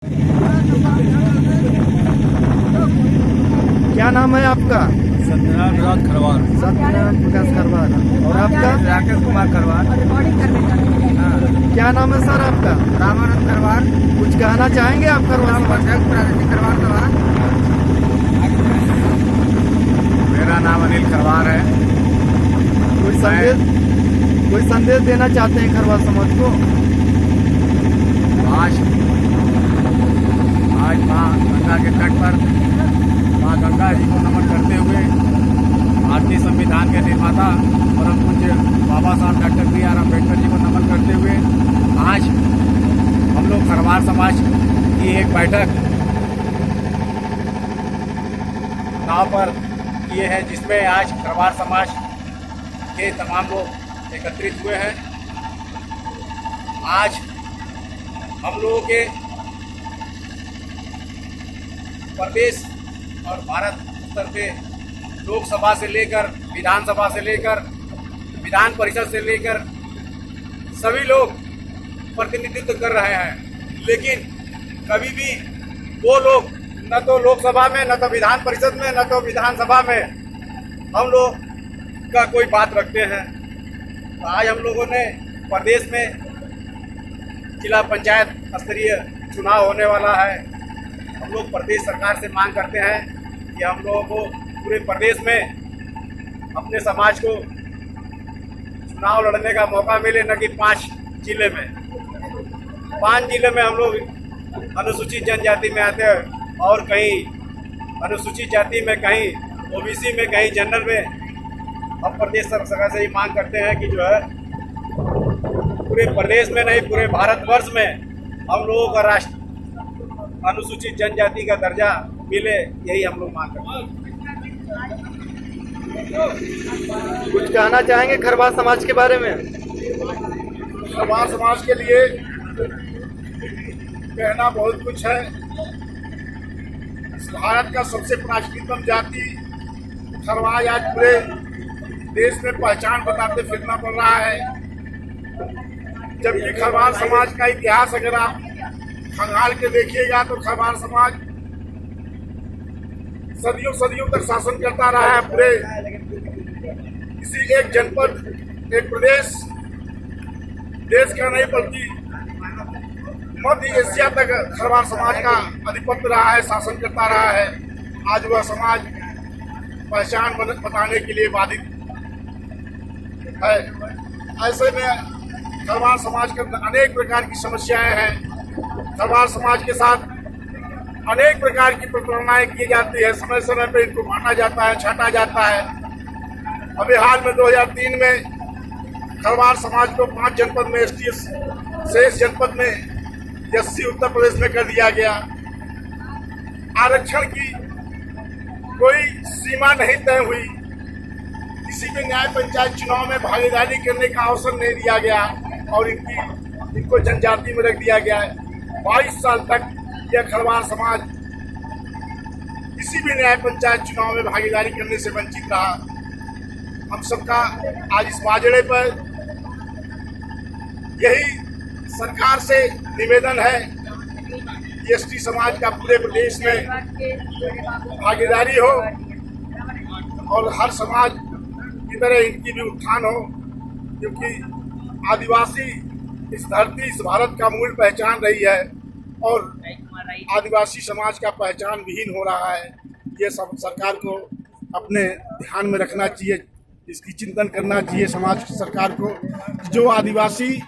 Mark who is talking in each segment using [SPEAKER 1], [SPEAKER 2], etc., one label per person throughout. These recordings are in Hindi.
[SPEAKER 1] क्या नाम है आपका?
[SPEAKER 2] सत्यनारायण प्रकाश खरवार।
[SPEAKER 1] सत्यनारायण प्रकाश खरवार। और आपका?
[SPEAKER 2] राकेश कुमार खरवार।
[SPEAKER 1] क्या नाम है सर आपका?
[SPEAKER 2] रामानंद खरवार।
[SPEAKER 1] कुछ कहना चाहेंगे आप खरवार?
[SPEAKER 2] खरवार। मेरा नाम अनिल खरवार है।
[SPEAKER 1] कोई संदेश देना चाहते हैं खरवार समाज को?
[SPEAKER 2] आज माँ गंगा के तट पर माँ गंगा जी को नमन करते हुए भारतीय संविधान के निर्माता परम पूज्य बाबा साहब डॉक्टर B.R. अम्बेडकर जी को नमन करते हुए आज हम लोग खरवार समाज की एक बैठक गांव पर किए हैं, जिसमें आज खरवार समाज के तमाम लोग एकत्रित हुए हैं। आज हम लोगों के प्रदेश और भारत स्तर पे लोकसभा से लेकर विधानसभा से लेकर विधान परिषद से लेकर सभी लोग प्रतिनिधित्व कर रहे हैं, लेकिन कभी भी वो लोग न तो लोकसभा में, न तो विधान परिषद में, न तो विधानसभा में हम लोग का कोई बात रखते हैं। तो आज हम लोगों ने प्रदेश में जिला पंचायत स्तरीय चुनाव होने वाला है। हम लोग प्रदेश सरकार से मांग करते हैं कि हम लोगों को पूरे प्रदेश में अपने समाज को चुनाव लड़ने का मौका मिले, न कि 5 जिले में। 5 जिले में हम लोग अनुसूचित जनजाति में आते हैं और कहीं अनुसूचित जाति में, कहीं OBC में, कहीं जनरल में। हम प्रदेश सरकार से ही मांग करते हैं कि जो है पूरे प्रदेश में नहीं, पूरे भारतवर्ष में हम लोगों का राष्ट्र अनुसूचित जनजाति का दर्जा मिले, यही हम लोग मांग करते हैं।
[SPEAKER 1] कुछ कहना चाहेंगे खरवार समाज के बारे में?
[SPEAKER 2] खरवार समाज के लिए कहना बहुत कुछ है। भारत का सबसे प्राचीनतम जाति खरवार आज पूरे देश में पहचान बताते फिरना पड़ रहा है। जबकि खरवार समाज का इतिहास अगर आप खंगाल के देखिएगा तो खरवार समाज सदियों सदियों तक शासन करता रहा है। पूरे किसी एक जनपद, एक प्रदेश, देश का नहीं बल्कि मध्य एशिया तक खरवार समाज का आधिपत्य रहा है, शासन करता रहा है। आज वह समाज पहचान बताने के लिए बाधित है। ऐसे में खरवार समाज के अनेक प्रकार की समस्याएं हैं। खरवार समाज के साथ अनेक प्रकार की प्रताड़नाएं की जाती है। समय समय पर इनको माना जाता है, छांटा जाता है। अभी हाल में 2003 में खरवार समाज को 5 जनपद में ST शेष जनपद में SC उत्तर प्रदेश में कर दिया गया। आरक्षण की कोई सीमा नहीं तय हुई। किसी भी न्याय पंचायत चुनाव में भागीदारी करने का अवसर नहीं दिया गया और इनको जनजाति में रख दिया गया है। 22 साल तक यह खरवार समाज किसी भी न्याय पंचायत चुनाव में भागीदारी करने से वंचित रहा। हम सबका आज इस बाजड़े पर यही सरकार से निवेदन है कि ST समाज का पूरे प्रदेश में भागीदारी हो और हर समाज की तरह इनकी भी उत्थान हो, क्योंकि आदिवासी इस धरती, इस भारत का मूल पहचान रही है और आदिवासी समाज का पहचान विहीन हो रहा है। ये सब सरकार को अपने ध्यान में रखना चाहिए, इसकी चिंतन करना चाहिए समाज सरकार को। जो आदिवासी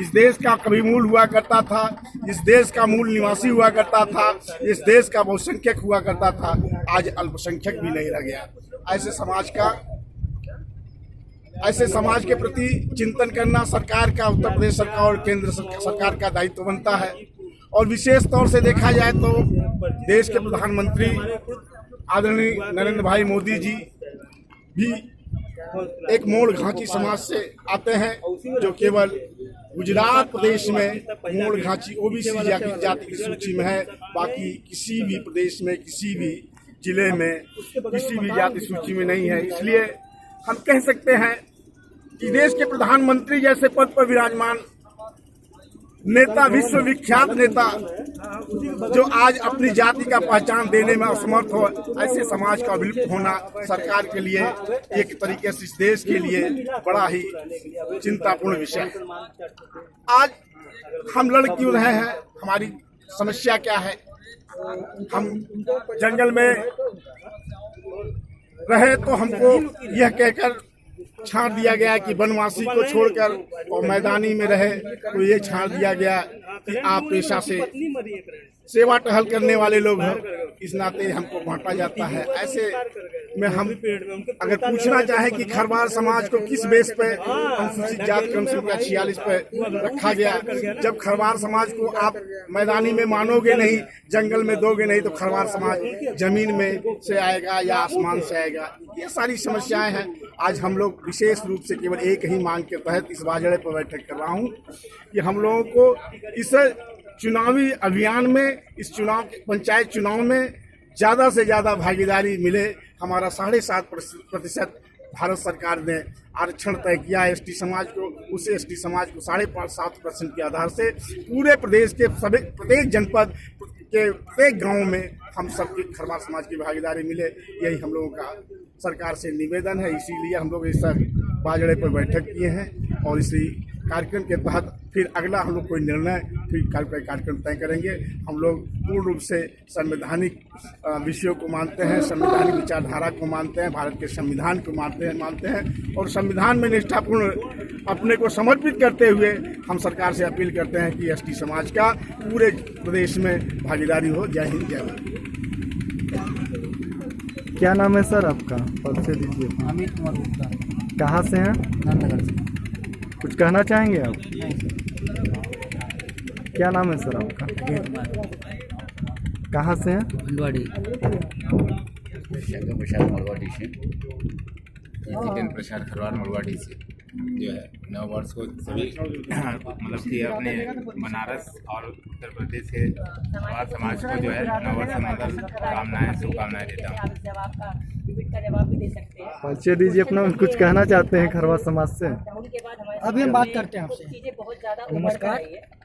[SPEAKER 2] इस देश का कभी मूल हुआ करता था, इस देश का मूल निवासी हुआ करता था, इस देश का बहुसंख्यक हुआ करता था, आज अल्पसंख्यक भी नहीं रह गया। ऐसे समाज के प्रति चिंतन करना सरकार का, उत्तर प्रदेश सरकार और केंद्र सरकार का दायित्व बनता है। और विशेष तौर से देखा जाए तो देश के प्रधानमंत्री आदरणीय नरेंद्र भाई मोदी जी भी एक मोड़ घांची समाज से आते हैं, जो केवल गुजरात प्रदेश में मोड़ घांची OBC जाति की सूची में है। बाकी किसी भी प्रदेश में, किसी भी जिले में, किसी भी जाति सूची में नहीं है। इसलिए हम कह सकते हैं कि देश के प्रधानमंत्री जैसे पद पर विराजमान
[SPEAKER 3] नेता, विश्वविख्यात नेता जो आज अपनी जाति का पहचान देने में असमर्थ हो, ऐसे समाज का विलुप्त होना सरकार के लिए एक तरीके से इस देश के लिए बड़ा ही चिंतापूर्ण विषय है। आज हम लड़ क्यों रहे हैं, हमारी समस्या क्या है? हम जंगल में रहे तो हमको यह कहकर छांट दिया गया कि वनवासी को छोड़कर और मैदानी में रहे, तो ये छांट दिया गया कि आप पेशा से सेवा टहल करने वाले लोग हैं, इस नाते हमको बांटा जाता है। ऐसे में हम अगर पूछना चाहें कि खरवार समाज को किस बेस पे अनुसूचित जाति क्रम संख्या 46 पे रखा गया, जब खरवार समाज को आप मैदानी में मानोगे नहीं, जंगल में दोगे नहीं, तो खरवार समाज जमीन में से आएगा या आसमान से आएगा। ये सारी समस्याएं हैं। आज हम लोग विशेष रूप से केवल एक ही मांग के तहत इस बाजड़े पर बैठक कर रहा हूँ कि हम लोगों को इस चुनावी अभियान में, इस पंचायत चुनाव में ज़्यादा से ज़्यादा भागीदारी मिले। हमारा 7.5% भारत सरकार ने आरक्षण तय किया है एसटी समाज को, उस एसटी समाज को 7.5% के आधार से पूरे प्रदेश के सभी प्रत्येक जनपद के प्रत्येक गांव में हम सबकी खरवार समाज की भागीदारी मिले, यही हम लोगों का सरकार से निवेदन है। इसीलिए हम लोग इस बाजड़े पर बैठक किए हैं और इसी कार्यक्रम के तहत फिर अगला हम लोग कोई निर्णय फिर कार्यक्रम तय करेंगे। हम लोग पूर्ण रूप से संवैधानिक विषयों को मानते हैं, संवैधानिक विचारधारा को मानते हैं, भारत के संविधान को मानते हैं और संविधान में निष्ठापूर्ण अपने को समर्पित करते हुए हम सरकार से अपील करते हैं कि एसटी समाज का पूरे प्रदेश में भागीदारी हो। जय हिंद, जय भारत।
[SPEAKER 1] क्या नाम है सर आपका? परिचय दीजिए।
[SPEAKER 4] अमित कुमार गुप्ता।
[SPEAKER 1] कहाँ से हैं?
[SPEAKER 4] नंदनगर से।
[SPEAKER 1] कुछ कहना चाहेंगे आप? क्या नाम है सर आपका? कहाँ से हैं?
[SPEAKER 4] फुलवाड़ी।
[SPEAKER 5] प्रसाद मरवाड़ी से, जितेंद्र प्रसाद खरवार मरवाड़ी से जो है नव वर्ष को सभी मतलब कि अपने बनारस और उत्तर प्रदेश के खरवार समाज को जो है नव वर्ष मंगल कामनाएं शुभकामनाएं देता हूँ।
[SPEAKER 1] परिचय दीजिए अपना, कुछ कहना चाहते हैं खरवार समाज से?
[SPEAKER 4] अभी हम बात करते हैं आपसे। नमस्कार,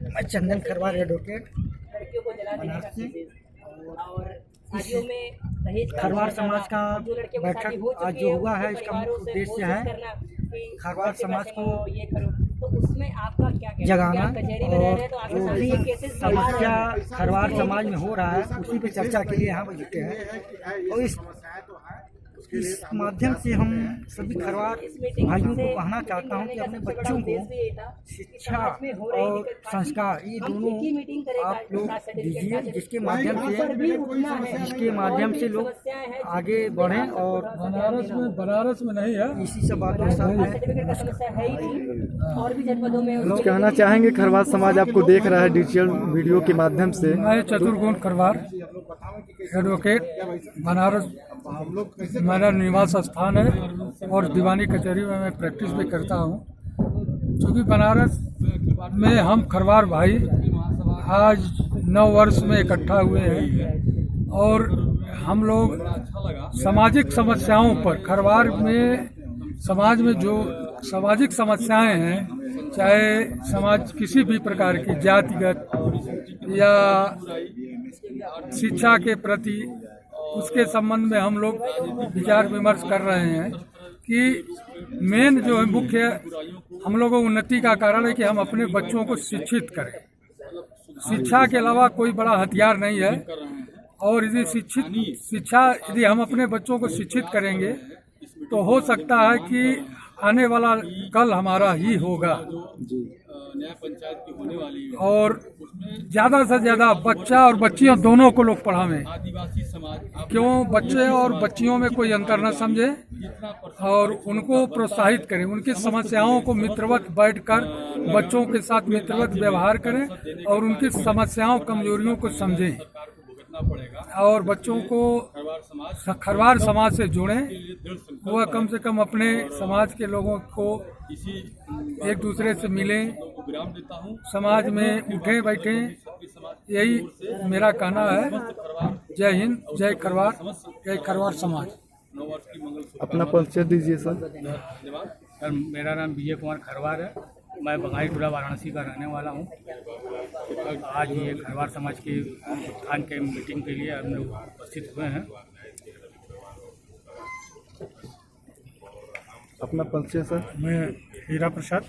[SPEAKER 4] मैं चंदन खरवार एडवोकेट बनारस से। खरवार समाज का बैठक आज जो हुआ है, इसका मुख्य उद्देश्य है खरवार समाज को जगाना और जो भी समस्या खरवार समाज में हो रहा है उसी पे चर्चा के लिए यहाँ पर जुटे हैं। और इस माध्यम से हम सभी खरवार भाइयों को कहना चाहता हूँ कि अपने बच्चों को शिक्षा और संस्कार ये दोनों आप लोग दीजिए, जिसके माध्यम से लोग आगे बढ़ें और बनारस में नहीं है, इसी सब बातों के साथ
[SPEAKER 1] कुछ कहना चाहेंगे? खरवार समाज आपको देख रहा है डिजिटल वीडियो के माध्यम से।
[SPEAKER 6] मैं चतुर्गुण खरवार एडवोकेट बनारस, मेरा निवास स्थान है और दीवानी कचहरी में मैं प्रैक्टिस भी करता हूँ। क्योंकि बनारस में हम खरवार भाई आज 9 वर्ष में इकट्ठा हुए हैं और हम लोग सामाजिक समस्याओं पर, खरवार में समाज में जो सामाजिक समस्याएं हैं, चाहे समाज किसी भी प्रकार की जातिगत या शिक्षा के प्रति, उसके संबंध में हम लोग विचार विमर्श कर रहे हैं कि मेन जो है मुख्य हम लोगों उन्नति का कारण है कि हम अपने बच्चों को शिक्षित करें। शिक्षा के अलावा कोई बड़ा हथियार नहीं है और यदि यदि हम अपने बच्चों को शिक्षित करेंगे तो हो सकता है कि आने वाला कल हमारा ही होगा और ज़्यादा से ज़्यादा बच्चा और बच्चियों दोनों को लोग पढ़ावें। क्यों बच्चे और बच्चियों में कोई अंतर न समझे और उनको प्रोत्साहित करें, उनकी समस्याओं को मित्रवत बैठकर बच्चों के साथ मित्रवत व्यवहार करें और उनकी समस्याओं कमजोरियों को समझें और बच्चों को खरवार समाज से जोड़ें। वह कम से कम अपने समाज के लोगों को एक दूसरे से मिलें, समाज में उठे बैठे, यही मेरा कहना है। जय हिंद, जय खरवार, जय खरवार समाज।
[SPEAKER 1] अपना परिचय दीजिए सर।
[SPEAKER 6] सर, मेरा नाम विजय कुमार खरवार है। मैं बंगाईपुरा वाराणसी का रहने वाला हूँ आज ये खरवार समाज के उत्थान के मीटिंग के लिए हम लोग उपस्थित हुए हैं।
[SPEAKER 1] अपना परिचय सर।
[SPEAKER 6] मैं हीरा प्रसाद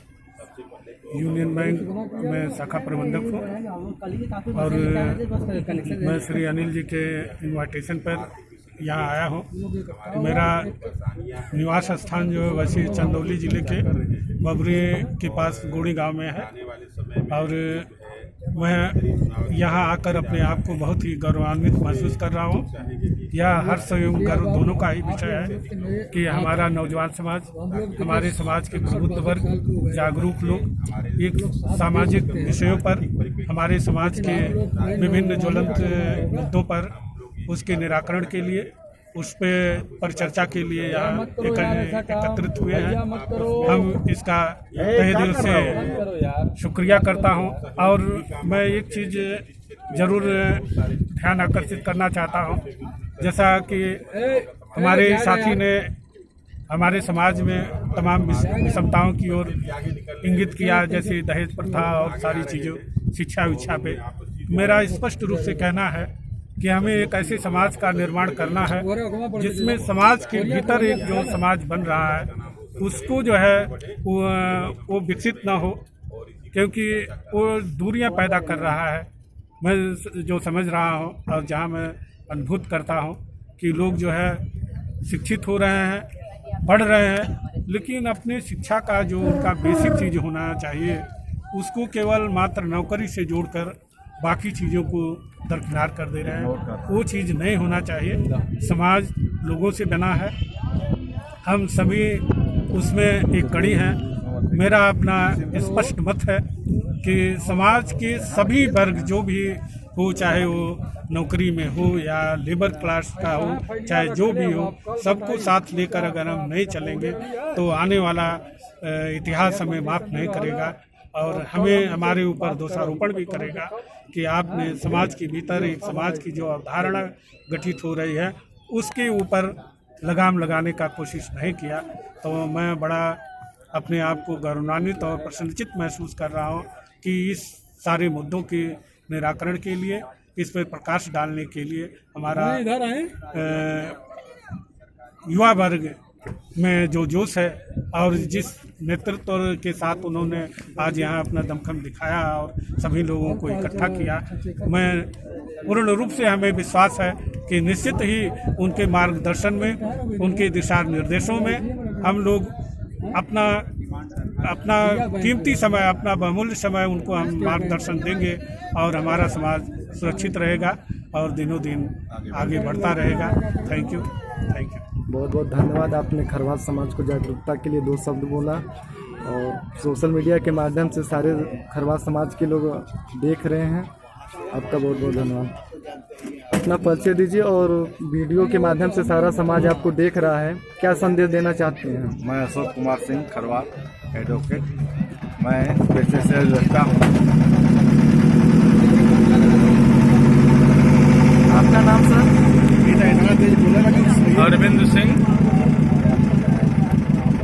[SPEAKER 6] यूनियन बैंक में शाखा प्रबंधक हूँ और मैं श्री अनिल जी के इनविटेशन पर यहाँ आया हूँ। मेरा निवास स्थान जो है वैसे चंदौली ज़िले के बबरी के पास गोड़ी गांव में है और मैं यहाँ आकर अपने आप को बहुत ही गौरवान्वित महसूस कर रहा हूँ। यह हर्ष एवं गर्व दोनों का ही विषय है कि हमारा नौजवान समाज, हमारे समाज के प्रबुद्ध वर्ग, जागरूक लोग एक सामाजिक विषयों पर, हमारे समाज के विभिन्न ज्वलंत मुद्दों पर उसके निराकरण के लिए, उस पर चर्चा के लिए यहाँ एकत्रित हुए हैं। हम इसका तहे दिल से शुक्रिया करता हूँ और मैं एक चीज़ ज़रूर ध्यान आकर्षित करना चाहता हूँ, जैसा कि हमारे साथी ने हमारे समाज में तमाम विषमताओं की ओर इंगित किया, जैसे दहेज प्रथा और सारी चीज़ों, शिक्षा विक्षा पे मेरा स्पष्ट रूप से कहना है कि हमें एक ऐसे समाज का निर्माण करना है जिसमें समाज के भीतर एक जो समाज बन रहा है उसको जो है वो विकसित ना हो, क्योंकि वो दूरियां पैदा कर रहा है। मैं जो समझ रहा हूँ और जहाँ मैं अनुभूत करता हूँ कि लोग जो है शिक्षित हो रहे हैं, पढ़ रहे हैं, लेकिन अपने शिक्षा का जो उनका बेसिक चीज़ होना चाहिए उसको केवल मात्र नौकरी से जोड़कर बाकी चीज़ों को दरकिनार कर दे रहे हैं। वो चीज़ नहीं होना चाहिए। समाज लोगों से बना है, हम सभी उसमें एक कड़ी हैं। मेरा अपना स्पष्ट मत है कि समाज के सभी वर्ग जो भी हो, चाहे वो नौकरी में हो या लेबर क्लास का हो, चाहे जो भी हो, सबको साथ लेकर अगर हम नहीं चलेंगे तो आने वाला इतिहास हमें माफ़ नहीं करेगा और हमें हमारे ऊपर दोषारोपण भी करेगा कि आपने समाज के भीतर एक समाज की जो अवधारणा गठित हो रही है उसके ऊपर लगाम लगाने का कोशिश नहीं किया। तो मैं बड़ा अपने आप को गौरवान्वित और प्रसन्नचित महसूस कर रहा हूँ कि इस सारे मुद्दों के निराकरण के लिए, इस पर प्रकाश डालने के लिए हमारा युवा वर्ग में जो जोश है और जिस नेतृत्व के साथ उन्होंने आज यहाँ अपना दमखम दिखाया और सभी लोगों को इकट्ठा किया, मैं पूर्ण रूप से हमें विश्वास है कि निश्चित ही उनके मार्गदर्शन में, उनके दिशा निर्देशों में हम लोग अपना कीमती समय, अपना बहुमूल्य समय उनको हम मार्गदर्शन देंगे और हमारा समाज सुरक्षित रहेगा और दिनों दिन आगे बढ़ता रहेगा। Thank you.
[SPEAKER 1] बहुत बहुत धन्यवाद। आपने खरवार समाज को जागरूकता के लिए 2 शब्द बोला और सोशल मीडिया के माध्यम से सारे खरवार समाज के लोग देख रहे हैं। आपका बहुत बहुत धन्यवाद। अपना परिचय दीजिए और वीडियो के माध्यम से सारा समाज आपको देख रहा है, क्या संदेश देना चाहते हैं?
[SPEAKER 7] मैं अशोक कुमार सिंह, खरवार एडवोकेट। मैं पेशे से रखता हूँ।
[SPEAKER 1] आपका नाम सर?
[SPEAKER 8] अरविंद सिंह,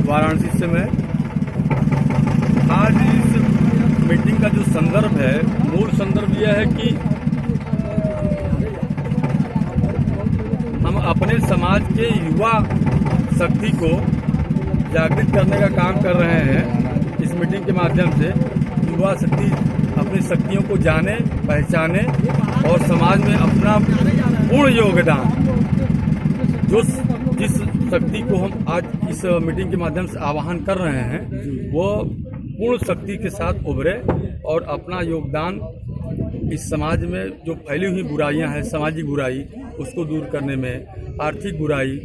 [SPEAKER 8] वाराणसी से मैं। आज इस मीटिंग का जो संदर्भ है, मूल संदर्भ यह है कि हम अपने समाज के युवा शक्ति को जागृत करने का काम कर रहे हैं। इस मीटिंग के माध्यम से युवा शक्ति अपनी शक्तियों को जाने, पहचाने और समाज में अपना पूर्ण योगदान, जिस शक्ति को हम आज इस मीटिंग के माध्यम से आह्वान कर रहे हैं, वो पूर्ण शक्ति के साथ उभरे और अपना योगदान इस समाज में जो फैली हुई बुराइयां हैं, सामाजिक बुराई, उसको दूर करने में, आर्थिक बुराई